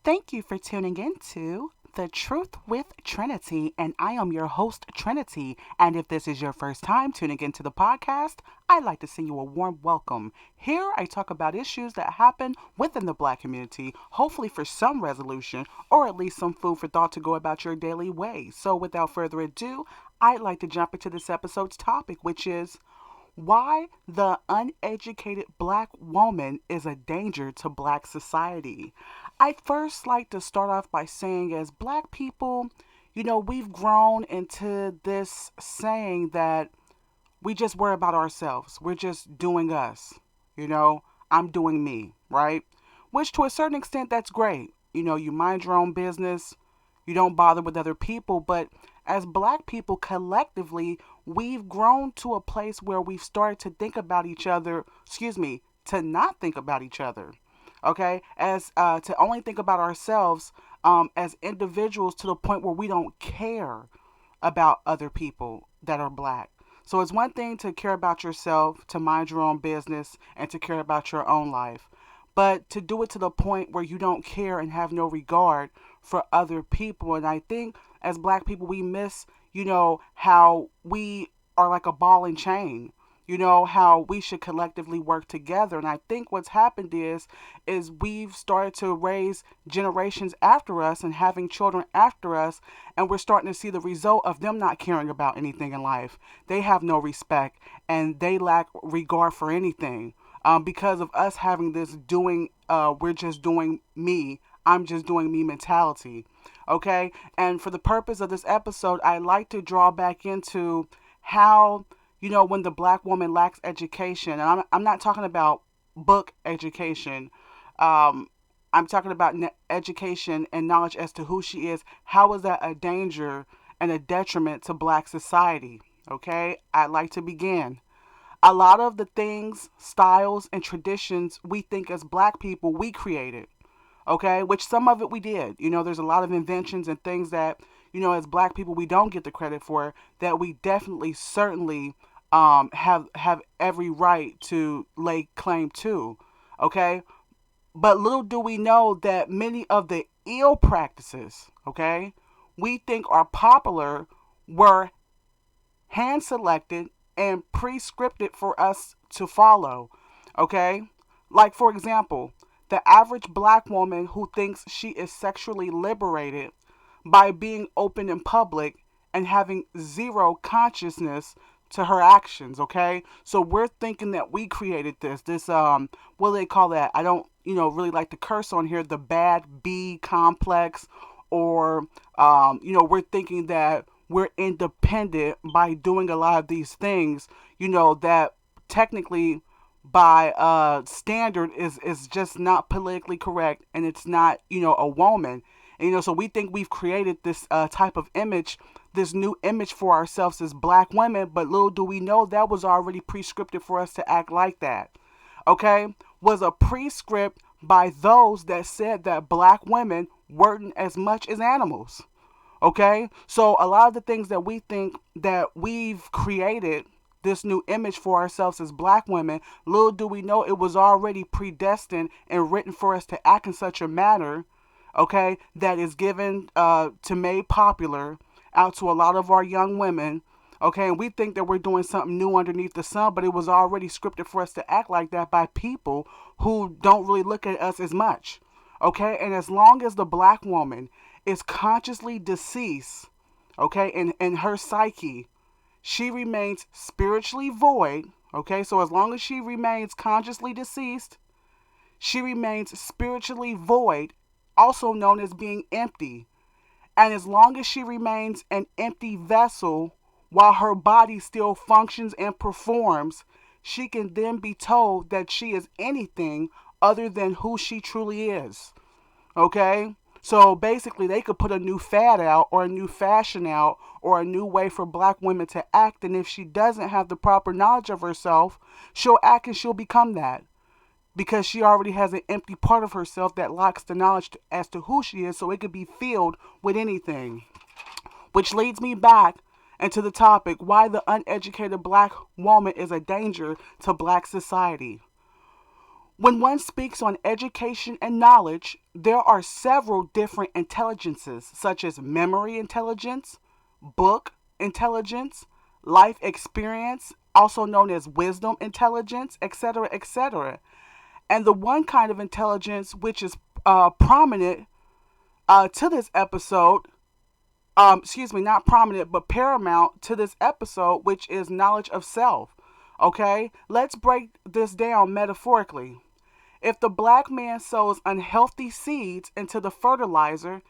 Thank you for tuning in to The Truth with Trinity, and I am your host, Trinity. And if this is your first time tuning into the podcast, I'd like to send you a warm welcome. Here I talk about issues that happen within the Black community, hopefully for some resolution or at least some food for thought to go about your daily way. So without further ado, I'd like to jump into this episode's topic, which is why the uneducated black woman is a danger to black society. I'd first like to start off by saying, as black people, we've grown into this saying that we just worry about ourselves. We're just doing us. You know, I'm doing me, right? Which to a certain extent, that's great. You mind your own business. You don't bother with other people. But as black people collectively, we've grown to a place where we've started to think about each other, to not think about each other. Okay, as to only think about ourselves as individuals to the point where we don't care about other people that are black. So it's one thing to care about yourself, to mind your own business, and to care about your own life. But to do it to the point where you don't care and have no regard for other people. And I think as black people, we miss, how we are like a ball and chain. How we should collectively work together. And I think what's happened is we've started to raise generations after us and having children after us, and we're starting to see the result of them not caring about anything in life. They have no respect and they lack regard for anything. Because of us having this we're just doing me, I'm just doing me mentality. Okay? And for the purpose of this episode, I like to draw back into how when the black woman lacks education, and I'm not talking about book education, I'm talking about education and knowledge as to who she is. How is that a danger and a detriment to black society? Okay, I'd like to begin. A lot of the things, styles, and traditions we think as black people, we created. Okay, which some of it we did. There's a lot of inventions and things that, as black people, we don't get the credit for that we definitely, certainly have every right to lay claim to. Okay, but little do we know that many of the ill practices, okay, we think are popular were hand selected and prescripted for us to follow. Okay, like for example, the average black woman who thinks she is sexually liberated by being open in public and having zero consciousness to her actions. Okay, so we're thinking that we created this what do they call that? I don't really like to curse on here, the bad B complex, or we're thinking that we're independent by doing a lot of these things, that technically by standard is just not politically correct, and it's not a woman. And, so we think we've created this type of image, this new image for ourselves as black women, but little do we know that was already prescripted for us to act like that. Okay, was a prescript by those that said that black women weren't as much as animals. Okay, so a lot of the things that we think that we've created this new image for ourselves as black women, little do we know it was already predestined and written for us to act in such a manner, okay, that is given to made popular out to a lot of our young women. Okay, and we think that we're doing something new underneath the sun, but it was already scripted for us to act like that by people who don't really look at us as much. Okay, and as long as the black woman is consciously deceased, okay, in her psyche, she remains spiritually void. Okay, so as long as she remains consciously deceased, she remains spiritually void, also known as being empty. And as long as she remains an empty vessel while her body still functions and performs, she can then be told that she is anything other than who she truly is. Okay? So basically, they could put a new fad out or a new fashion out or a new way for black women to act. And if she doesn't have the proper knowledge of herself, she'll act and she'll become that. Because she already has an empty part of herself that lacks the knowledge as to who she is, so it could be filled with anything. Which leads me back into the topic, why the uneducated black woman is a danger to black society. When one speaks on education and knowledge, there are several different intelligences, such as memory intelligence, book intelligence, life experience, also known as wisdom intelligence, etc., etc. And the one kind of intelligence which is prominent to this episode, excuse me, not prominent, but paramount to this episode, which is knowledge of self. Okay, let's break this down metaphorically. If the black man sows unhealthy seeds into the fertilizer,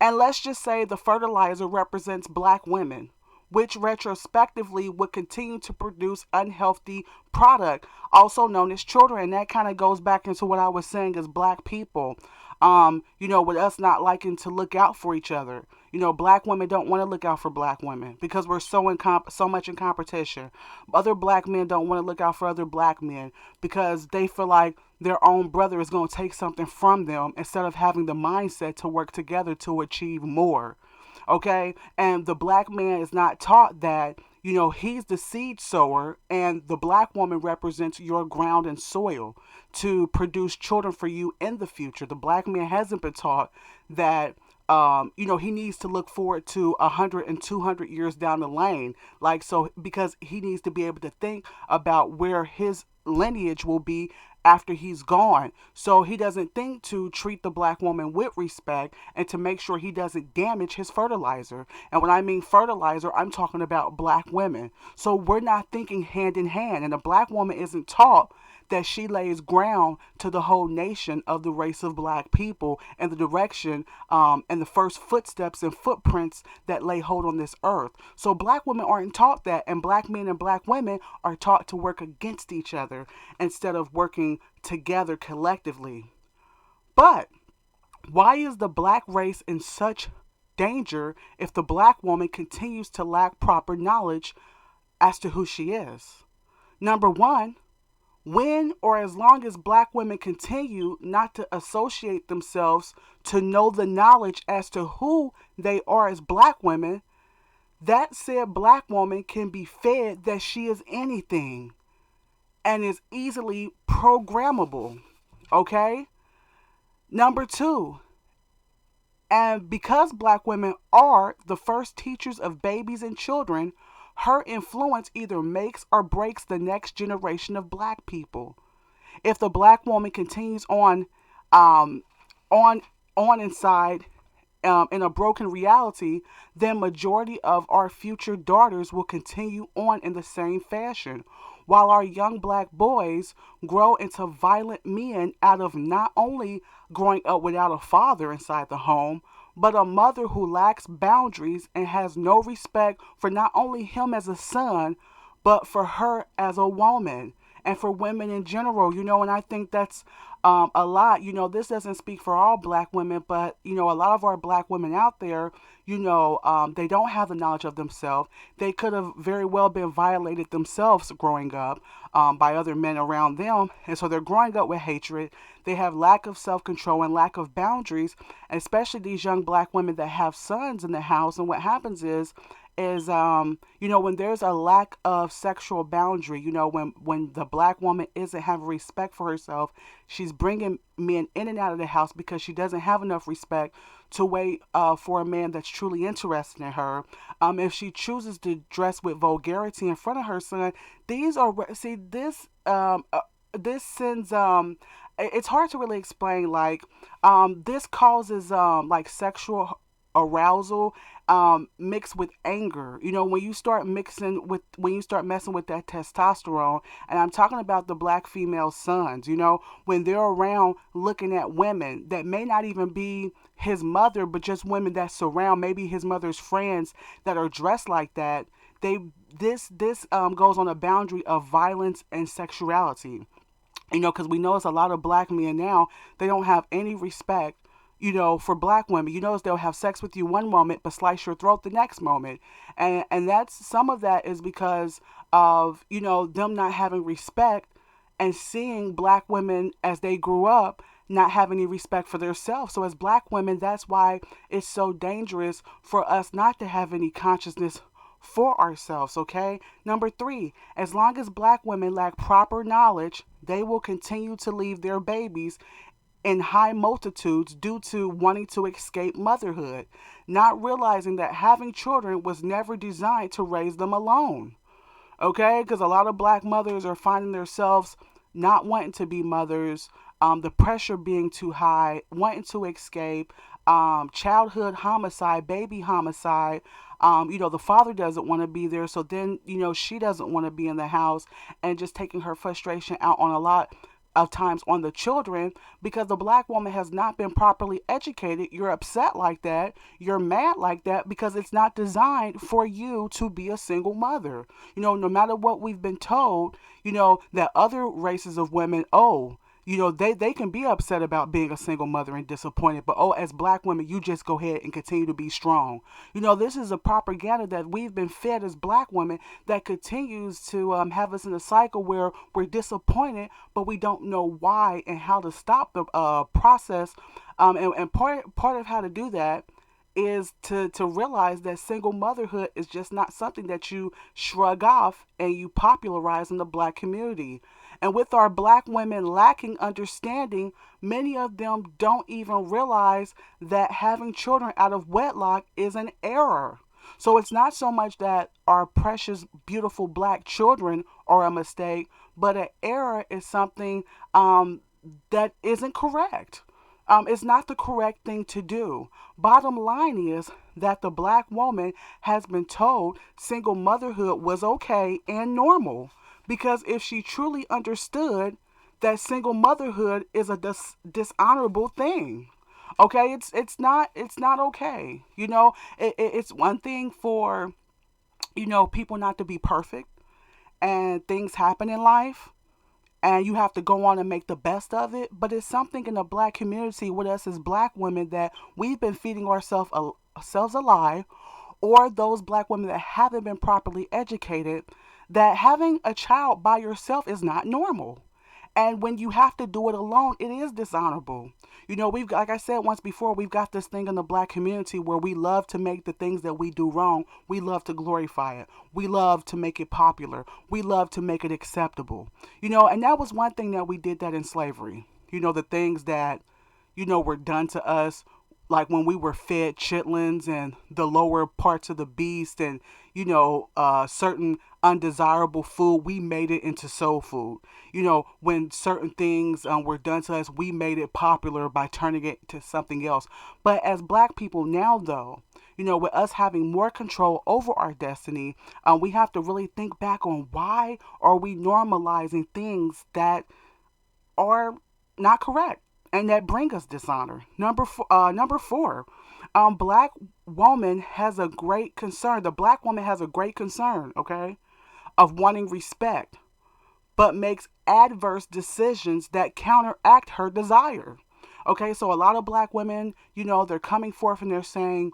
and let's just say the fertilizer represents black women, which retrospectively would continue to produce unhealthy product, also known as children. And that kind of goes back into what I was saying as black people. With us not liking to look out for each other. Black women don't want to look out for black women because we're so much in competition. Other black men don't want to look out for other black men because they feel like their own brother is going to take something from them instead of having the mindset to work together to achieve more. Okay? And the black man is not taught that, he's the seed sower and the black woman represents your ground and soil to produce children for you in the future. The black man hasn't been taught that he needs to look forward to 100 and 200 years down the lane. Like, so, because he needs to be able to think about where his lineage will be after he's gone. So he doesn't think to treat the black woman with respect and to make sure he doesn't damage his fertilizer. And when I mean fertilizer, I'm talking about black women. So we're not thinking hand in hand. And the black woman isn't taught that she lays ground to the whole nation of the race of black people and the direction and the first footsteps and footprints that lay hold on this earth. So black women aren't taught that, and black men and black women are taught to work against each other instead of working together collectively. But why is the black race in such danger if the black woman continues to lack proper knowledge as to who she is? Number one, when or as long as black women continue not to associate themselves to know the knowledge as to who they are as black women, that said black woman can be fed that she is anything and is easily programmable. Okay? Number two, and because black women are the first teachers of babies and children, her influence either makes or breaks the next generation of black people. If the black woman continues um, on, inside in a broken reality, then majority of our future daughters will continue on in the same fashion, while our young black boys grow into violent men out of not only growing up without a father inside the home, but a mother who lacks boundaries and has no respect for not only him as a son, but for her as a woman and for women in general, and I think that's a lot. This doesn't speak for all black women, but, a lot of our black women out there, they don't have the knowledge of themselves. They could have very well been violated themselves growing up by other men around them. And so they're growing up with hatred. They have lack of self-control and lack of boundaries, especially these young black women that have sons in the house. And what happens is when there's a lack of sexual boundary, when the black woman isn't having respect for herself, she's bringing men in and out of the house because she doesn't have enough respect to wait for a man that's truly interested in her. If she chooses to dress with vulgarity in front of her son, these are see this sends it's hard to really explain. Like this causes like sexual arousal mixed with anger. When you start messing with that testosterone, and I'm talking about the black female sons, when they're around looking at women that may not even be his mother, but just women that surround maybe his mother's friends that are dressed like that, this goes on a boundary of violence and sexuality. Because we notice a lot of black men now, they don't have any respect for black women. Notice they'll have sex with you one moment, but slice your throat the next moment. And that's, some of that is because of, them not having respect and seeing black women as they grew up not having any respect for themselves. So as black women, that's why it's so dangerous for us not to have any consciousness for ourselves, okay? Number three, as long as black women lack proper knowledge, they will continue to leave their babies in high multitudes due to wanting to escape motherhood, not realizing that having children was never designed to raise them alone. Okay, because a lot of black mothers are finding themselves not wanting to be mothers, the pressure being too high, wanting to escape, childhood homicide, baby homicide. The father doesn't want to be there, so then, she doesn't want to be in the house, and just taking her frustration out on a lot of times on the children because the black woman has not been properly educated. You're upset like that. You're mad like that because it's not designed for you to be a single mother. No matter what we've been told, that other races of women, they can be upset about being a single mother and disappointed, but as black women, you just go ahead and continue to be strong. This is a propaganda that we've been fed as black women that continues to have us in a cycle where we're disappointed, but we don't know why and how to stop the process. And part of how to do that is to realize that single motherhood is just not something that you shrug off and you popularize in the black community. And with our black women lacking understanding, many of them don't even realize that having children out of wedlock is an error. So it's not so much that our precious, beautiful black children are a mistake, but an error is something that isn't correct. It's not the correct thing to do. Bottom line is that the black woman has been told single motherhood was okay and normal. Because if she truly understood that single motherhood is a dishonorable thing, okay, it's not okay. It's one thing for people not to be perfect, and things happen in life, and you have to go on and make the best of it. But it's something in the black community with us as black women that we've been feeding ourselves alive, or those black women that haven't been properly educated, that having a child by yourself is not normal. And when you have to do it alone, it is dishonorable. We've, like I said once before, we've got this thing in the black community where we love to make the things that we do wrong, we love to glorify it. We love to make it popular. We love to make it acceptable. And that was one thing that we did that in slavery. The things that, were done to us, like when we were fed chitlins and the lower parts of the beast and, certain undesirable food, we made it into soul food. When certain things were done to us, we made it popular by turning it to something else. But as black people now, though, with us having more control over our destiny, we have to really think back on why are we normalizing things that are not correct and that bring us dishonor. Number four, black woman has a great concern. The black woman has a great concern, okay, of wanting respect, but makes adverse decisions that counteract her desire. Okay, so a lot of black women, they're coming forth and they're saying,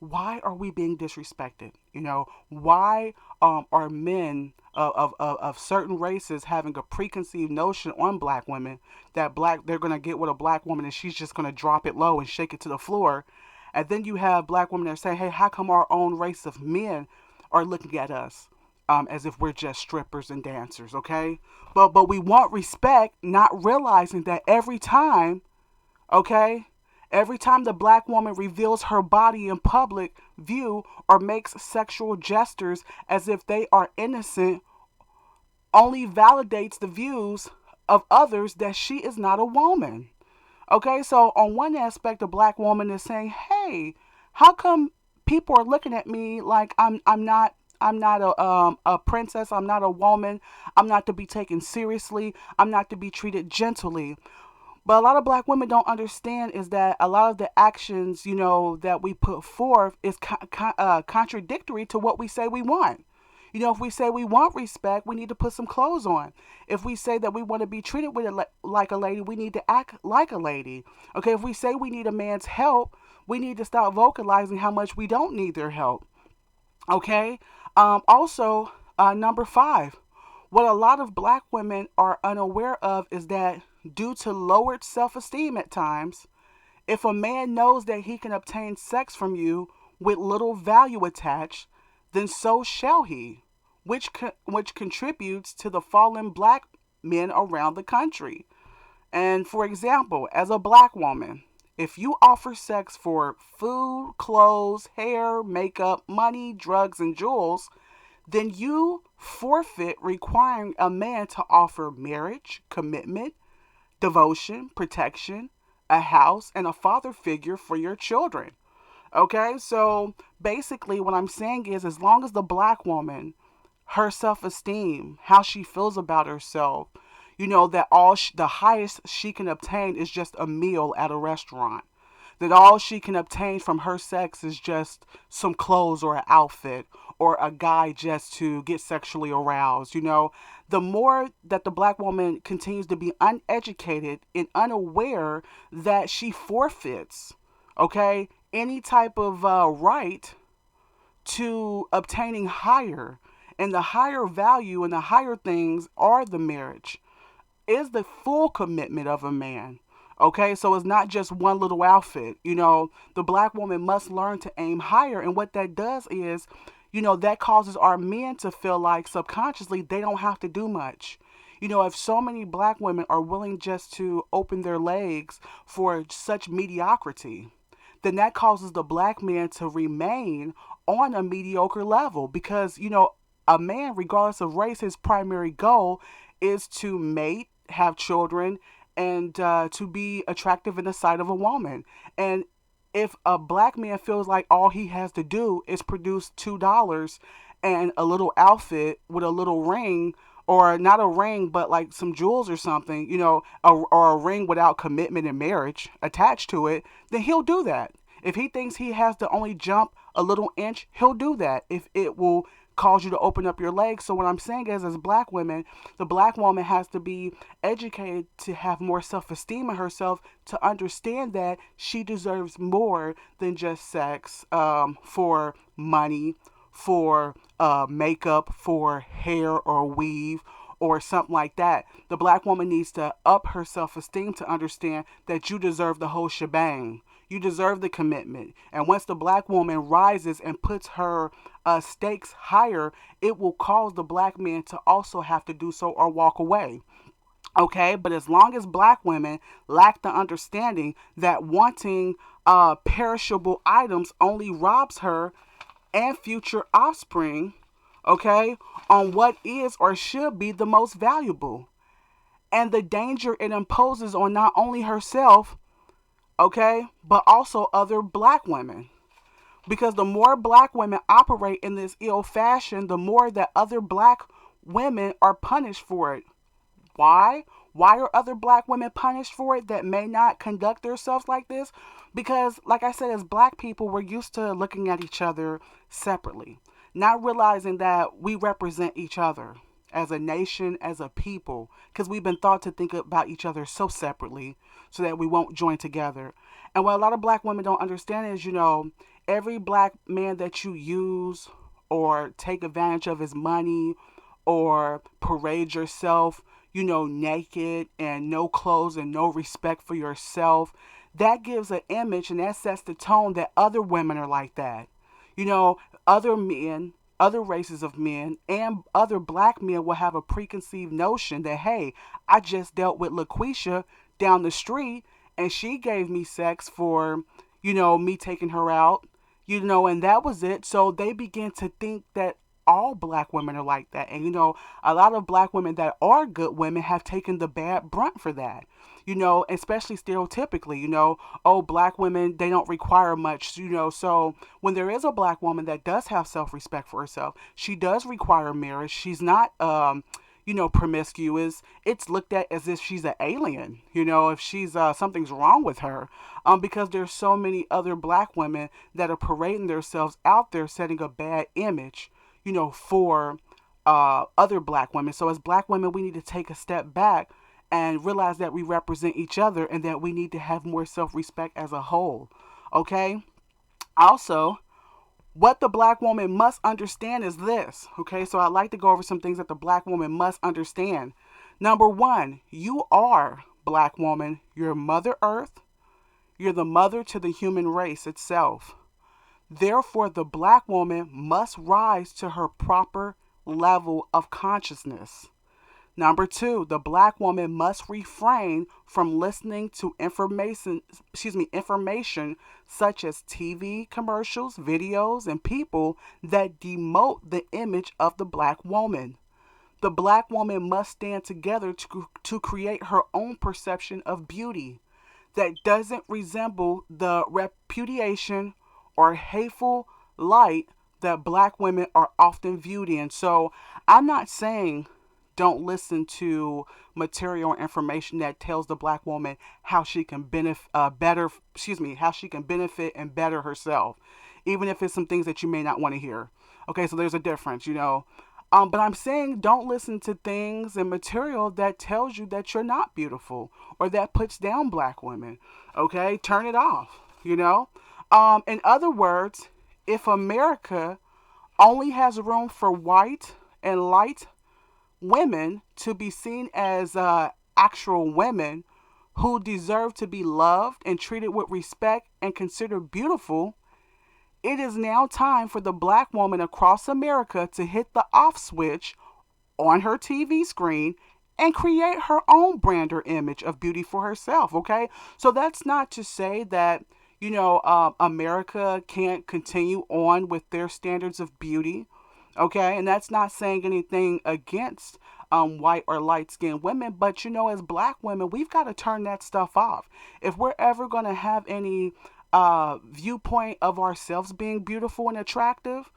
why are we being disrespected? Why are men of certain races having a preconceived notion on black women that they're going to get with a black woman and she's just going to drop it low and shake it to the floor. And then you have black women that are saying, hey, how come our own race of men are looking at us as if we're just strippers and dancers, okay? But we want respect, not realizing that every time, okay, every time the black woman reveals her body in public view or makes sexual gestures as if they are innocent, only validates the views of others that she is not a woman. Okay, so on one aspect, a black woman is saying, "Hey, how come people are looking at me like I'm not a princess. I'm not a woman. I'm not to be taken seriously. I'm not to be treated gently." But a lot of black women don't understand is that a lot of the actions, that we put forth is contradictory to what we say we want. If we say we want respect, we need to put some clothes on. If we say that we want to be treated with like a lady, we need to act like a lady. Okay, if we say we need a man's help, we need to stop vocalizing how much we don't need their help. Okay. Also, number five, what a lot of black women are unaware of is that due to lowered self-esteem at times, if a man knows that he can obtain sex from you with little value attached, then so shall he, which contributes to the fallen black men around the country. And for example, as a black woman, if you offer sex for food, clothes, hair, makeup, money, drugs, and jewels, then you forfeit requiring a man to offer marriage, commitment, devotion, protection, a house, and a father figure for your children. Okay, so basically, what I'm saying is, as long as the black woman, her self esteem, how she feels about herself, that the highest she can obtain is just a meal at a restaurant. That all she can obtain from her sex is just some clothes or an outfit or a guy just to get sexually aroused. The more that the black woman continues to be uneducated and unaware that she forfeits, okay, any type of right to obtaining higher. And the higher value and the higher things are the marriage, is the full commitment of a man. Okay, so it's not just one little outfit. The black woman must learn to aim higher. And what that does is, that causes our men to feel like subconsciously they don't have to do much. If so many black women are willing just to open their legs for such mediocrity, then that causes the black man to remain on a mediocre level because, a man, regardless of race, his primary goal is to mate, have children, and to be attractive in the sight of a woman. And if a black man feels like all he has to do is produce $2 and a little outfit with a little ring, or not a ring, but like some jewels or something, or a ring without commitment and marriage attached to it, then he'll do that. If he thinks he has to only jump a little inch, he'll do that if it will cause you to open up your legs. So what I'm saying is, as black women, the black woman has to be educated to have more self-esteem in herself, to understand that she deserves more than just sex, for money, for makeup, for hair or weave or something like that. The black woman needs to up her self-esteem to understand that you deserve the whole shebang. You deserve the commitment. And once the black woman rises and puts her stakes higher, it will cause the black man to also have to do so or walk away. Okay, but as long as black women lack the understanding that wanting perishable items only robs her and future offspring, okay, on what is or should be the most valuable, and the danger it imposes on not only herself, okay, but also other black women. Because the more black women operate in this ill fashion, the more that other black women are punished for it. Why? Why are other black women punished for it that may not conduct themselves like this? Because, like I said, as black people, we're used to looking at each other separately, not realizing that we represent each other as a nation, as a people, because we've been taught to think about each other so separately so that we won't join together. And what a lot of black women don't understand is, every black man that you use or take advantage of his money or parade yourself, naked and no clothes and no respect for yourself, that gives an image and that sets the tone that other women are like that. Other men, other races of men, and other black men will have a preconceived notion that, hey, I just dealt with LaQuisha down the street and she gave me sex for, me taking her out, and that was it. So they begin to think that all black women are like that. And, a lot of black women that are good women have taken the bad brunt for that, especially stereotypically, oh, black women, they don't require much, So when there is a black woman that does have self-respect for herself, she does require marriage. She's not, promiscuous. It's looked at as if she's an alien, if she's, something's wrong with her, because there's so many other black women that are parading themselves out there, setting a bad image, for other black women. So as black women, we need to take a step back and realize that we represent each other and that we need to have more self-respect as a whole. Okay? Also, what the black woman must understand is this. Okay? So I'd like to go over some things that the black woman must understand. Number one, you are, black woman, you're Mother Earth. You're the mother to the human race itself. Therefore, the black woman must rise to her proper level of consciousness. Number two, the black woman must refrain from listening to information such as TV commercials, videos, and people that demote the image of the black woman. The black woman must stand together to create her own perception of beauty that doesn't resemble the repudiation or hateful light that black women are often viewed in. So I'm not saying don't listen to material or information that tells the black woman how she can how she can benefit and better herself, even if it's some things that you may not want to hear. Okay, so there's a difference. But I'm saying don't listen to things and material that tells you that you're not beautiful or that puts down black women. Okay, turn it off. In other words, if America only has room for white and light women to be seen as actual women who deserve to be loved and treated with respect and considered beautiful, it is now time for the black woman across America to hit the off switch on her TV screen and create her own brand or image of beauty for herself, okay? So that's not to say that, America can't continue on with their standards of beauty, okay? And that's not saying anything against white or light skinned women, but as black women, we've got to turn that stuff off. If we're ever going to have any viewpoint of ourselves being beautiful and attractive,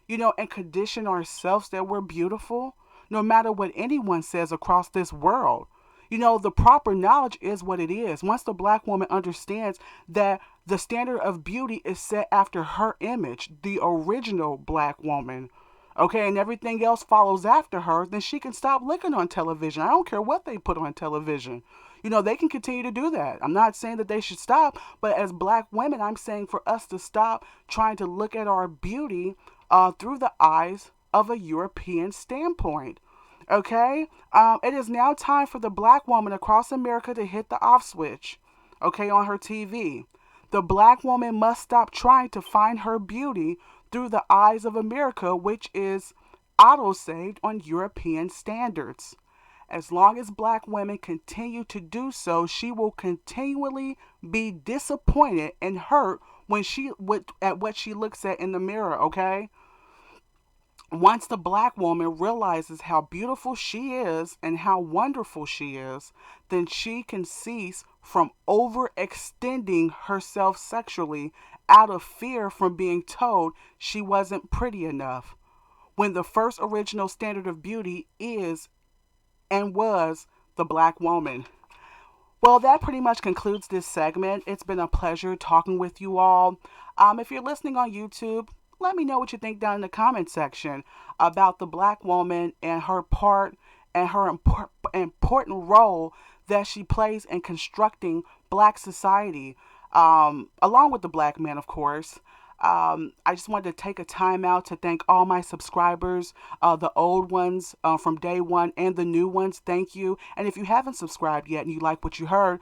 and condition ourselves that we're beautiful, no matter what anyone says across this world. The proper knowledge is what it is. Once the black woman understands that the standard of beauty is set after her image, the original black woman, okay, and everything else follows after her, then she can stop looking on television. I don't care what they put on television. They can continue to do that. I'm not saying that they should stop, but as black women, I'm saying for us to stop trying to look at our beauty through the eyes of a European standpoint. Okay? It is now time for the black woman across America to hit the off switch, okay, on her TV. The black woman must stop trying to find her beauty through the eyes of America, which is auto-saved on European standards. As long as black women continue to do so, she will continually be disappointed and hurt at what she looks at in the mirror, okay? Once the black woman realizes how beautiful she is and how wonderful she is, then she can cease from overextending herself sexually out of fear from being told she wasn't pretty enough. When the first original standard of beauty is and was the black woman. Well, that pretty much concludes this segment. It's been a pleasure talking with you all. If you're listening on YouTube, let me know what you think down in the comment section about the black woman and her part and her important role that she plays in constructing black society, along with the black man, of course. I just wanted to take a time out to thank all my subscribers, the old ones from day one and the new ones. Thank you. And if you haven't subscribed yet and you like what you heard,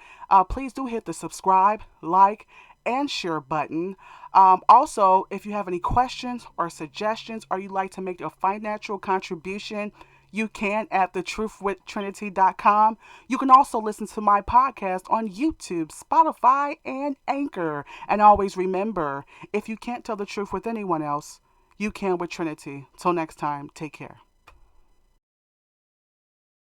please do hit the subscribe, like, and share button. Also, if you have any questions or suggestions or you'd like to make a financial contribution, you can at thetruthwithtrinity.com. You can also listen to my podcast on YouTube, Spotify, and Anchor. And always remember, if you can't tell the truth with anyone else, you can with Trinity. Till next time, take care.